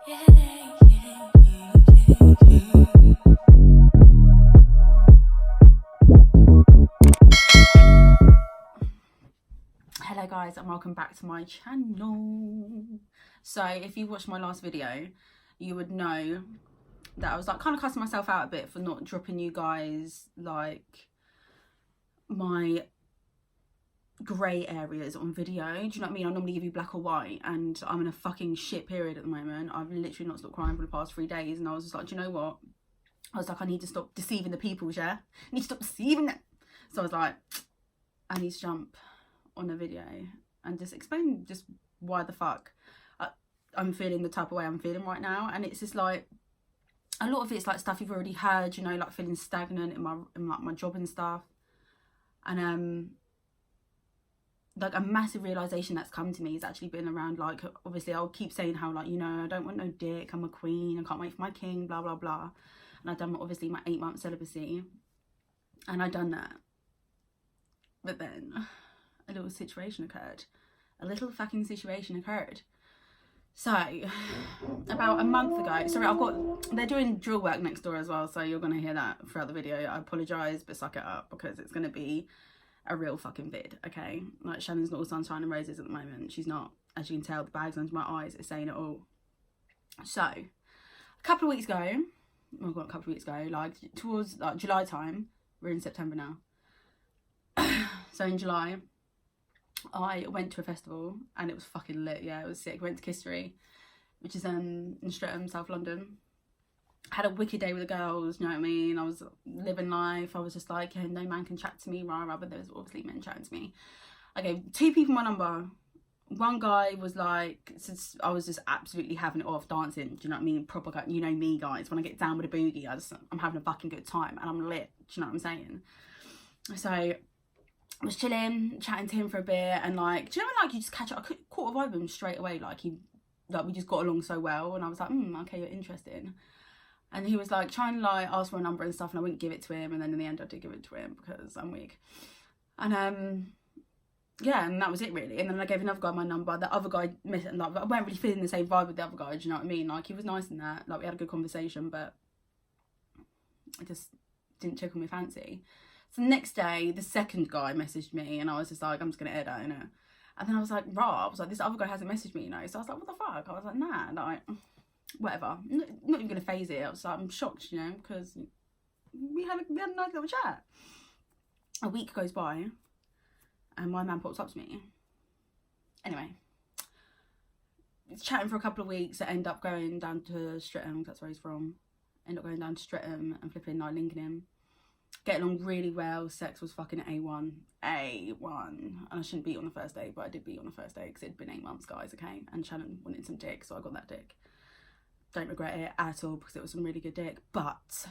Hello guys, and welcome back to my channel. So if you watched my last video, you would know that I was like kind of cussing myself out a bit for not dropping you guys like my grey areas on video. Do you know what I mean? I normally give you black or white, and I'm in a fucking shit period at the moment. I've literally not stopped crying for the past 3 days, and I was just like, do you know what? I was like, I need to stop deceiving the people, yeah? I need to stop deceiving them. So I was like, I need to jump on a video and just explain just why the fuck I'm feeling the type of way I'm feeling right now. And it's just like, a lot of it's like stuff you've already heard, you know, like feeling stagnant in my job and stuff. And like a massive realization that's come to me has actually been around, like, obviously I'll keep saying how, like, you know, I don't want no dick, I'm a queen, I can't wait for my king, blah blah blah. And I've done obviously my 8-month celibacy, and I've done that, but then a little fucking situation occurred. So about a month ago, sorry, they're doing drill work next door as well, so you're gonna hear that throughout the video. I apologize, but suck it up, because it's gonna be a real fucking vid, okay? Like, Shannon's not all sunshine and roses at the moment. She's not, as you can tell, the bags under my eyes is saying it all. So a couple of weeks ago, like towards like July time, we're in September now. So in July, I went to a festival and it was fucking lit. Yeah, it was sick. Went to Kissery, which is in Streatham, South London. Had a wicked day with the girls, you know what I mean? I was living life. I was just like, yeah, no man can chat to me, rah, but there was obviously men chatting to me. I gave 2 people my number. One guy was like, since I was just absolutely having it off dancing, do you know what I mean? Proper, you know me, guys. When I get down with a boogie, I'm having a fucking good time and I'm lit. Do you know what I'm saying? So I was chilling, chatting to him for a bit, and like, do you know when like you just catch up? I caught a vibe with him straight away. Like we just got along so well, and I was like, okay, you're interesting. And he was like trying to like ask for a number and stuff, and I wouldn't give it to him. And then in the end, I did give it to him because I'm weak. And yeah, and that was it really. And then I gave another guy my number. The other guy, like, I weren't really feeling the same vibe with the other guy. Do you know what I mean? Like, he was nice in that. Like, we had a good conversation, but I just didn't tickle my fancy. So the next day, the second guy messaged me, and I was just like, I'm just gonna air that, innit? And then I was like, rah, I was like, this other guy hasn't messaged me, you know? So I was like, what the fuck? I was like, nah, like, whatever. Not even gonna phase it. I was like, I'm shocked, you know, because we had a nice little chat. A week goes by, and my man pops up to me. Anyway, chatting for a couple of weeks. I end up going down to Streatham, that's where he's from. End up going down to Streatham and flipping like linking him. Get along really well. Sex was fucking A1. And I shouldn't beat on the first day, but I did beat on the first day because it'd been 8 months, guys, okay? And Shannon wanted some dick, so I got that dick. Don't regret it at all because it was some really good dick. But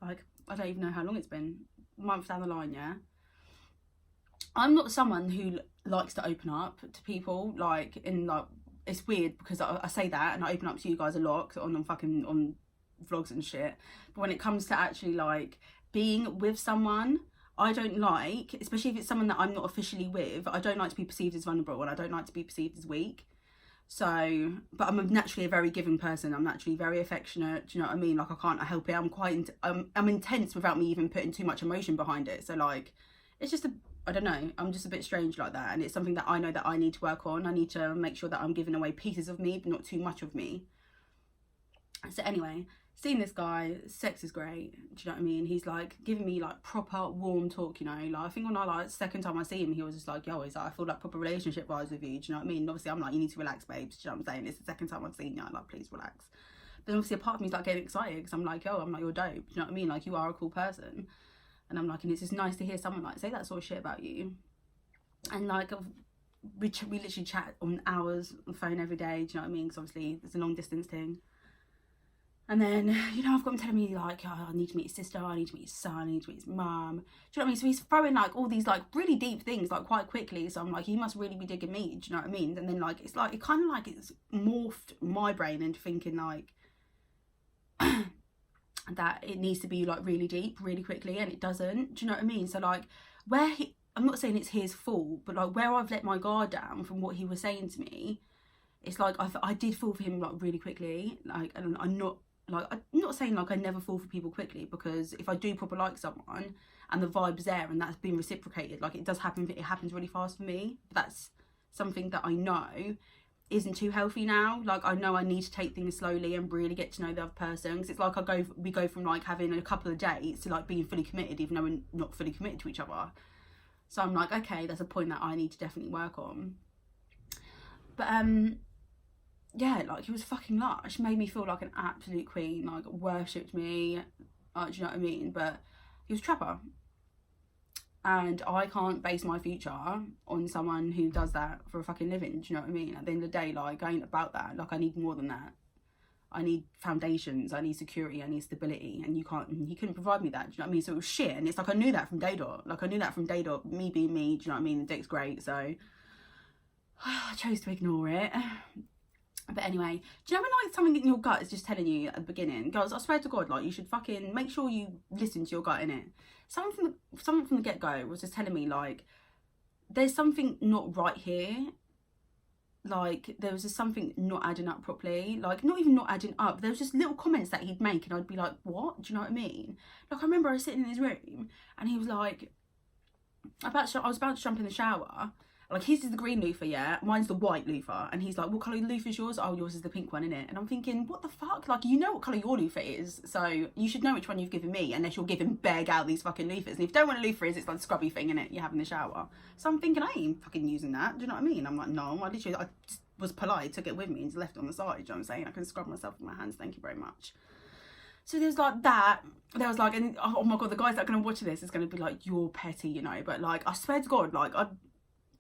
like, I don't even know how long it's been. A month down the line, yeah? I'm not someone who likes to open up to people, like, in like, it's weird because I say that and I open up to you guys a lot on vlogs and shit, but when it comes to actually like being with someone, I don't like, especially if it's someone that I'm not officially with, I don't like to be perceived as vulnerable, and I don't like to be perceived as weak. So, but I'm naturally a very giving person. I'm naturally very affectionate. Do you know what I mean? Like, I can't help it. I'm intense without me even putting too much emotion behind it. So like, it's just I don't know, I'm just a bit strange like that, and it's something that I know that I need to work on. I need to make sure that I'm giving away pieces of me, but not too much of me. So anyway, seeing this guy, sex is great. Do you know what I mean? He's like giving me like proper warm talk, you know. Like, I think when I like second time I see him, he was just like, yo, he's like, I feel like proper relationship vibes with you. Do you know what I mean? And obviously I'm like, you need to relax, babes. Do you know what I'm saying? It's the second time I've seen you. I'm like, please relax. But obviously a part of me is like getting excited because I'm like, yo, I'm like, you're dope. Do you know what I mean? Like, you are a cool person. And I'm like, and it's just nice to hear someone like say that sort of shit about you. And like, we literally chat on hours on the phone every day. Do you know what I mean? Because obviously it's a long distance thing. And then, you know, I've got him telling me like, oh, I need to meet his sister, I need to meet his son, I need to meet his mum. Do you know what I mean? So he's throwing like all these like really deep things like quite quickly. So I'm like, he must really be digging me. Do you know what I mean? And then like, it's like, it kind of like it's morphed my brain into thinking like that it needs to be like really deep really quickly, and it doesn't. Do you know what I mean? So like, I'm not saying it's his fault, but like where I've let my guard down from what he was saying to me, it's like I did fall for him like really quickly, like, and I'm not saying like I never fall for people quickly, because if I do proper like someone and the vibe's there and that's been reciprocated, like it does happen, it happens really fast for me. But that's something that I know isn't too healthy now. Like I know I need to take things slowly and really get to know the other person, because it's like we go from like having a couple of dates to like being fully committed, even though we're not fully committed to each other. So I'm like, okay, that's a point that I need to definitely work on. But yeah, like he was fucking lush, made me feel like an absolute queen, like worshipped me, do you know what I mean? But he was a trapper, and I can't base my future on someone who does that for a fucking living, do you know what I mean? At the end of the day, like I ain't about that. Like I need more than that. I need foundations, I need security, I need stability, and he couldn't provide me that, do you know what I mean? So it was shit, and it's like I knew that from day dot. Like I knew that from day dot, me being me, do you know what I mean? The dick's great, so I chose to ignore it. But anyway, do you know when like something in your gut is just telling you at the beginning, girls, I swear to God, like you should fucking make sure you listen to your gut, innit? Something from the get-go was just telling me like there's something not right here. Like there was just something not adding up properly, like not even not adding up, there was just little comments that he'd make and I'd be like, what, do you know what I mean? Like I remember I was sitting in his room and he was like, I was about to jump in the shower. Like his is the green loofah, yeah, mine's the white loofah, and he's like, what colour loofah is yours? Oh, yours is the pink one, innit? And I'm thinking, what the fuck? Like, you know what colour your loofah is, so you should know which one you've given me, unless you're giving beg out these fucking loofahs. And if you don't want a loofah, it's like a scrubby thing, innit, you have in the shower. So I'm thinking, I ain't fucking using that, do you know what I mean? I'm like, no, I just was polite, took it with me and just left it on the side, do you know what I'm saying? I can scrub myself with my hands, thank you very much. So there's like that, there was like, and oh my God, the guys that are going to watch this is going to be like, you're petty, you know, but like, I swear to God, like,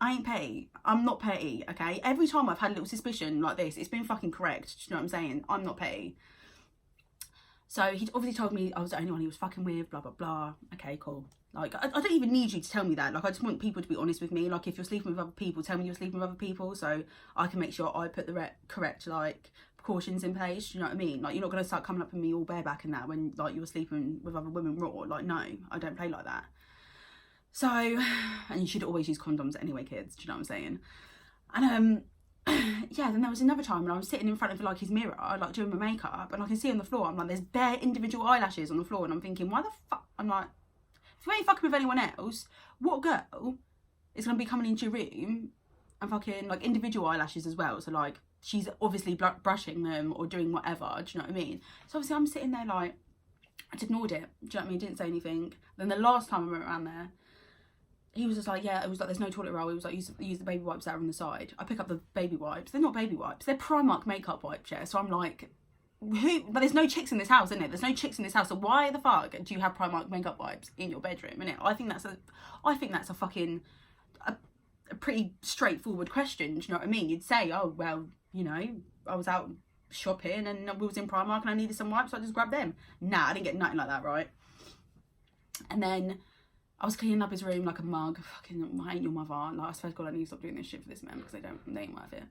I ain't petty. I'm not petty, okay? Every time I've had a little suspicion like this, it's been fucking correct. Do you know what I'm saying? I'm not petty. So he obviously told me I was the only one he was fucking with, blah, blah, blah. Okay, cool. Like, I don't even need you to tell me that. Like, I just want people to be honest with me. Like, if you're sleeping with other people, tell me you're sleeping with other people so I can make sure I put the correct, like, precautions in place. Do you know what I mean? Like, you're not going to start coming up with me all bareback and that when, like, you're sleeping with other women raw. Like, no, I don't play like that. So, and you should always use condoms anyway, kids, do you know what I'm saying? And yeah, then there was another time when I was sitting in front of like his mirror, like doing my makeup, and I can see on the floor, I'm like, there's bare individual eyelashes on the floor, and I'm thinking, why the fuck? I'm like, if you ain't fucking with anyone else, what girl is gonna be coming into your room and fucking like individual eyelashes as well? So like, she's obviously brushing them or doing whatever, do you know what I mean? So obviously I'm sitting there like, I just ignored it, do you know what I mean? Didn't say anything. Then the last time I went around there, he was just like, yeah, it was like, there's no toilet roll. He was like, use the baby wipes that are on the side. I pick up the baby wipes. They're not baby wipes. They're Primark makeup wipes, yeah. So I'm like, who? But there's no chicks in this house, isn't it? There's no chicks in this house. So why the fuck do you have Primark makeup wipes in your bedroom, innit? I think that's a fucking, a pretty straightforward question. Do you know what I mean? You'd say, oh, well, you know, I was out shopping and we was in Primark and I needed some wipes, so I just grabbed them. Nah, I didn't get nothing like that, right? And then I was cleaning up his room like a mug. Fucking, I ain't your mother. Like, I swear to God, I need to stop doing this shit for this man because they ain't worth it.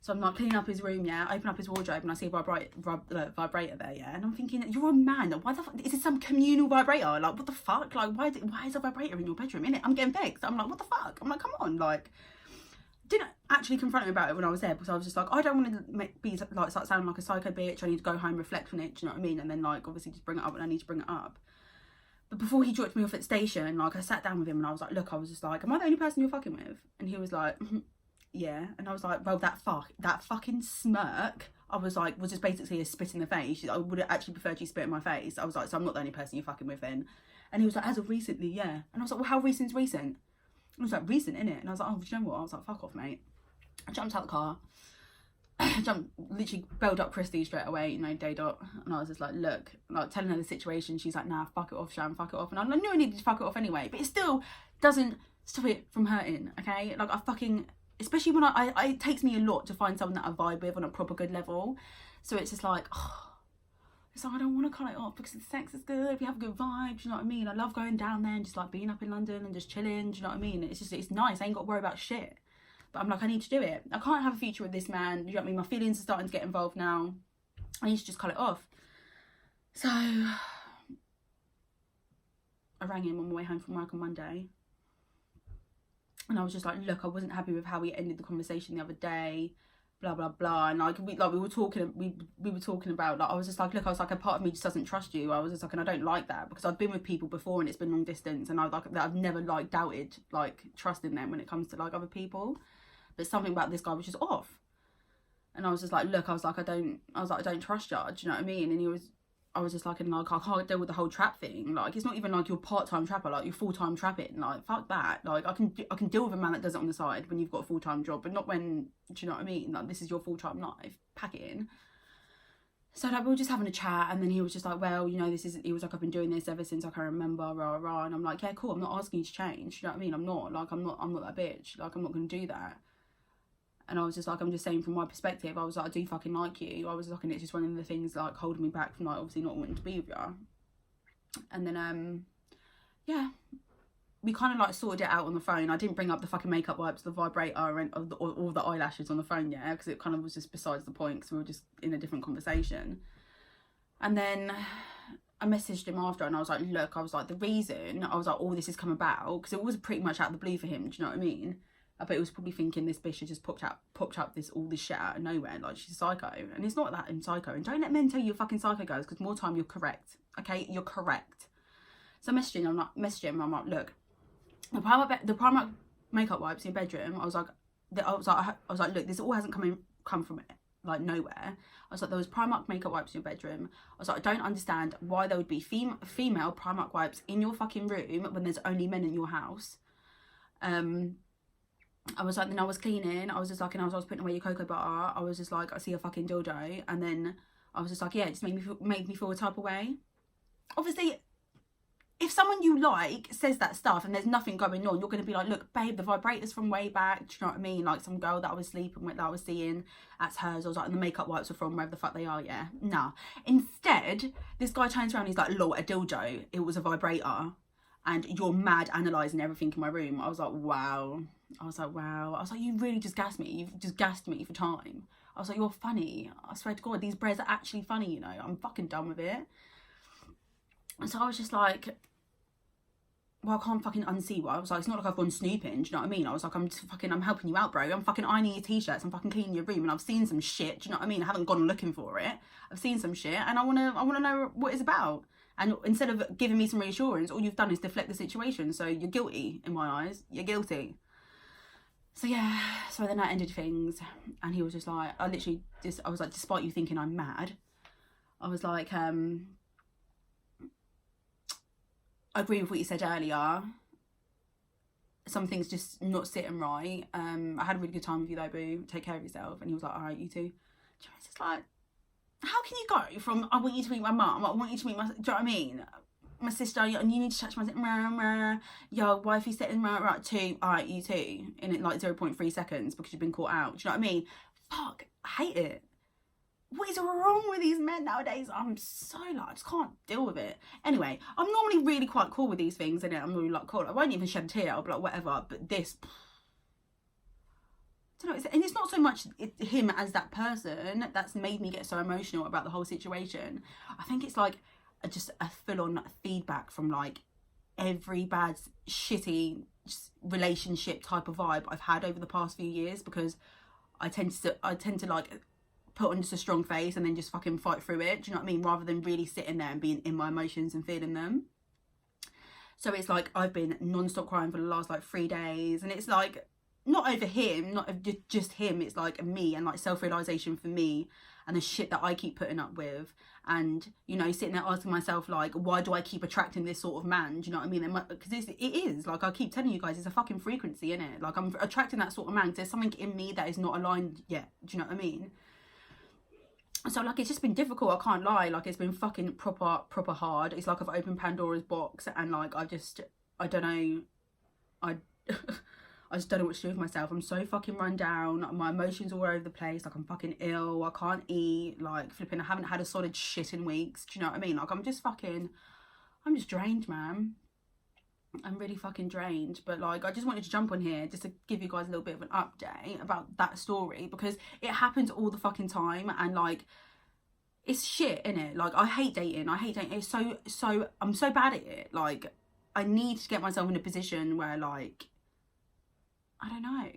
So I'm like cleaning up his room, yeah. I open up his wardrobe and I see a vibrator there, yeah. And I'm thinking, you're a man. Why the fuck? Is this some communal vibrator? Like, what the fuck? Like, why is a vibrator in your bedroom? Innit? I'm getting vexed. I'm like, what the fuck? I'm like, come on, like. Didn't actually confront him about it when I was there because I was just like, I don't want to start sounding like a psycho bitch. I need to go home, reflect on it. Do you know what I mean? And then like obviously just bring it up when I need to bring it up. But before he dropped me off at the station, like I sat down with him and I was like, look, I was just like, am I the only person you're fucking with? And he was like, yeah. And I was like, well, that fucking smirk, I was like, was just basically a spit in the face. I would have actually preferred you spit in my face. I was like, so I'm not the only person you're fucking with then. And he was like, as of recently, yeah. And I was like, well, how recent's recent? And I was like, recent, innit? And I was like, oh, do you know what? I was like, fuck off, mate. I jumped out the car. Literally belled up Christy straight away, you know, day dot, and I was just like, look, like telling her the situation. She's like, nah, fuck it off, Shan, fuck it off. And I knew I needed to fuck it off anyway, but it still doesn't stop it from hurting, okay? Like, I fucking, especially when it takes me a lot to find someone that I vibe with on a proper good level. So it's just like, oh, it's like, I don't want to cut it off because the sex is good, we have good vibes, you know what I mean? I love going down there and just like being up in London and just chilling, do you know what I mean? It's just, it's nice, I ain't got to worry about shit. But I'm like, I need to do it. I can't have a future with this man. You know what I mean? My feelings are starting to get involved now. I need to just cut it off. So I rang him on my way home from work on Monday. And I was just like, look, I wasn't happy with how we ended the conversation the other day. blah blah blah. And like we were talking about, like, I was just like, look, I was like, a part of me just doesn't trust you. I was just like, and I don't like that, because I've been with people before and it's been long distance, and I've never like doubted like trusting them when it comes to like other people, but something about this guy was just off. And I was just like, look, I was like, I don't trust you, do you know what I mean? And I was just like, and like, I can't deal with the whole trap thing. Like, it's not even like you're part-time trapper, like you're full-time trapping. Like, fuck that. Like, I can deal with a man that does it on the side when you've got a full-time job, but not when, do you know what I mean? Like, this is your full-time life. Pack it in. So like, we were just having a chat, and then he was just like, well, you know, he was like, I've been doing this ever since I can remember, rah rah. And I'm like, yeah, cool, I'm not asking you to change, you know what I mean? I'm not that bitch. Like, I'm not gonna do that. And I was just like, I'm just saying from my perspective, I was like, I do fucking like you. I was like, and it's just one of the things like holding me back from like obviously not wanting to be with you. And then yeah, we kind of like sorted it out on the phone. I didn't bring up the fucking makeup wipes, the vibrator, and or the eyelashes on the phone yet, because it kind of was just besides the point, because we were just in a different conversation. And then I messaged him after, and I was like, look, I was like, the reason I was like, all this has come about, because it was pretty much out of the blue for him, do you know what I mean? But it was probably thinking this bitch had just popped up all this shit out of nowhere, like she's a psycho. And it's not that I'm psycho. And don't let men tell you you're fucking psycho, guys, because more time you're correct. Okay, you're correct. So I'm messaging him, I'm like, look, the Primark makeup wipes in your bedroom, I was like, look, this all hasn't come from it, like nowhere. I was like, there was Primark makeup wipes in your bedroom. I was like, I don't understand why there would be female Primark wipes in your fucking room when there's only men in your house. I was like, then I was cleaning, I was just like, and I was putting away your cocoa butter, I was just like, I see a fucking dildo, and then I was just like, yeah, it just made me feel a type of way. Obviously, if someone you like says that stuff and there's nothing going on, you're going to be like, look, babe, the vibrator's from way back, do you know what I mean? Like, some girl that I was sleeping with, that I was seeing, that's hers. I was like, and the makeup wipes are from wherever the fuck they are, yeah? Nah. Instead, this guy turns around, he's like, lol, a dildo, it was a vibrator, and you're mad analysing everything in my room. I was like, wow. I was like, you really just gassed me. You've just gassed me for time. I was like, you're funny. I swear to God, these breads are actually funny, you know. I'm fucking done with it. And so I was just like, well, I can't fucking unsee what. I was like, it's not like I've gone snooping, do you know what I mean? I was like, I'm helping you out, bro. I'm fucking ironing your t-shirts. I'm fucking cleaning your room, and I've seen some shit, do you know what I mean? I haven't gone looking for it. I've seen some shit, and I wanna know what it's about. And instead of giving me some reassurance, all you've done is deflect the situation. So you're guilty in my eyes. You're guilty. So yeah, so then that ended things. And he was just like, I was like, despite you thinking I'm mad, I was like, I agree with what you said earlier. Some things just not sitting right. I had a really good time with you though, boo. Take care of yourself. And he was like, all right, you too. It's just like, how can you go from, I want you to meet my mum, I want you to meet my, do you know what I mean? My sister, and you need to touch my, yo, wifey sitting right, too, alright, you too, in like 0.3 seconds because you've been caught out, do you know what I mean? Fuck, I hate it. What is wrong with these men nowadays? I'm so like, I just can't deal with it. Anyway, I'm normally really quite cool with these things, and I'm really like cool. I won't even shed a tear, I'll be like, whatever, but this, I don't know, and it's not so much him as that person that's made me get so emotional about the whole situation. I think it's like just a full-on feedback from like every bad shitty relationship type of vibe I've had over the past few years, because I tend to like put on just a strong face and then just fucking fight through it, do you know what I mean, rather than really sitting there and being in my emotions and feeling them. So it's like I've been non-stop crying for the last like 3 days, and it's like not over him, not just him, it's like me and like self-realisation for me and the shit that I keep putting up with, and you know, sitting there asking myself like, why do I keep attracting this sort of man, do you know what I mean? Because it is like, I keep telling you guys, it's a fucking frequency, innit? Like, I'm attracting that sort of man because there's something in me that is not aligned yet, do you know what I mean? So like, it's just been difficult, I can't lie. Like, it's been fucking proper hard. It's like I've opened Pandora's box, and like I don't know, I just don't know what to do with myself. I'm so fucking run down. My emotions all over the place. Like, I'm fucking ill. I can't eat. Like, flipping, I haven't had a solid shit in weeks. Do you know what I mean? Like, I'm just drained, man. I'm really fucking drained. But like, I just wanted to jump on here just to give you guys a little bit of an update about that story, because it happens all the fucking time, and like, it's shit, innit? Like, I hate dating. It's so I'm so bad at it. Like, I need to get myself in a position where like, I don't know.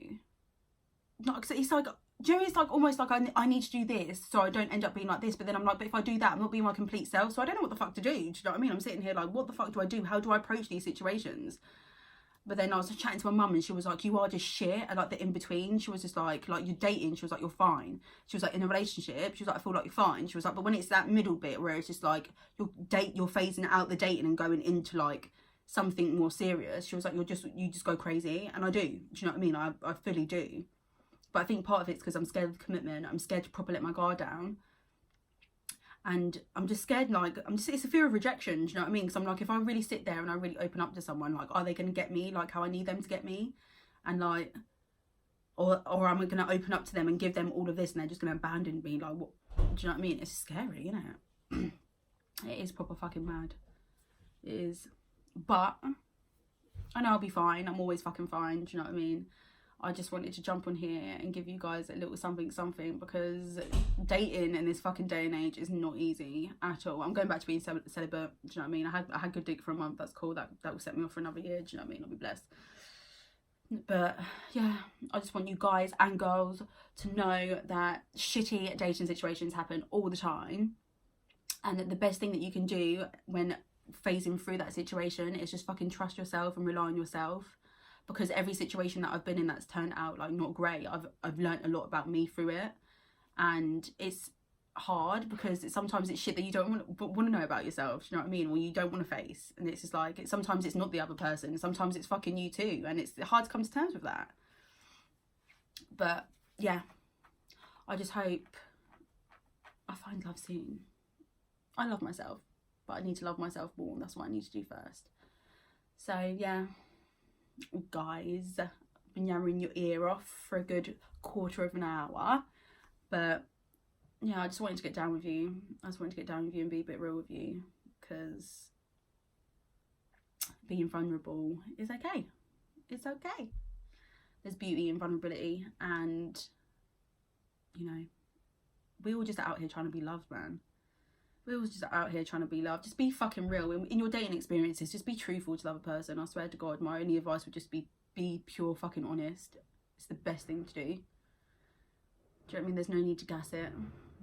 Not, cause it's like, do you know, it's like almost like I need to do this so I don't end up being like this, but then I'm like, but if I do that, I'm not being my complete self, so I don't know what the fuck to do. Do you know what I mean? I'm sitting here like, what the fuck do I do? How do I approach these situations? But then I was just chatting to my mum, and she was like, you are just shit. And like the in-between, she was just like you're dating, she was like, you're fine. She was like, in a relationship, she was like, I feel like you're fine. She was like, but when it's that middle bit where it's just like you're phasing out the dating and going into like something more serious, she was like, you just go crazy. And I do. Do you know what I mean? I fully do. But I think part of it's because I'm scared of commitment. I'm scared to properly let my guard down. And I'm just scared, like, it's a fear of rejection, do you know what I mean? Because I'm like, if I really sit there and I really open up to someone, like, are they going to get me, like, how I need them to get me? And, like, or am I going to open up to them and give them all of this and they're just going to abandon me? Like, what, do you know what I mean? It's scary, isn't it? It is proper fucking mad. It is. But I know I'll be fine. I'm always fucking fine, do you know what I mean? I just wanted to jump on here and give you guys a little something because dating in this fucking day and age is not easy at all. I'm going back to being celibate, do you know what I mean? I had good dick for a month, that's cool. That will set me off for another year, do you know what I mean? I'll be blessed. But yeah, I just want you guys and girls to know that shitty dating situations happen all the time, and that the best thing that you can do when phasing through that situation is just fucking trust yourself and rely on yourself. Because every situation that I've been in that's turned out like not great, I've learned a lot about me through it. And it's hard because sometimes it's shit that you don't want to know about yourself, you know what I mean? Or you don't want to face. And it's just like, sometimes it's not the other person, sometimes it's fucking you too. And it's hard to come to terms with that. But yeah, I just hope I find love soon. I love myself, but I need to love myself more. That's what I need to do first. So yeah, guys, I've been yammering your ear off for a good quarter of an hour, but yeah, I just wanted to get down with you. I just wanted to get down with you and be a bit real with you, because being vulnerable is okay. It's okay. There's beauty in vulnerability, and you know, we all just out here trying to be loved, man. We're all just out here trying to be loved. Just be fucking real. In your dating experiences, just be truthful to the other person. I swear to God, my only advice would just be pure fucking honest. It's the best thing to do. Do you know what I mean? There's no need to gas it.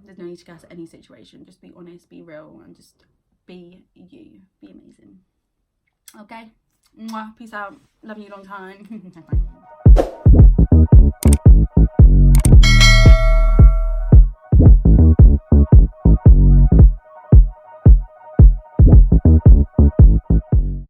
There's no need to gas any situation. Just be honest, be real, and just be you. Be amazing. Okay? Mwah. Peace out. Love you long time. Bye.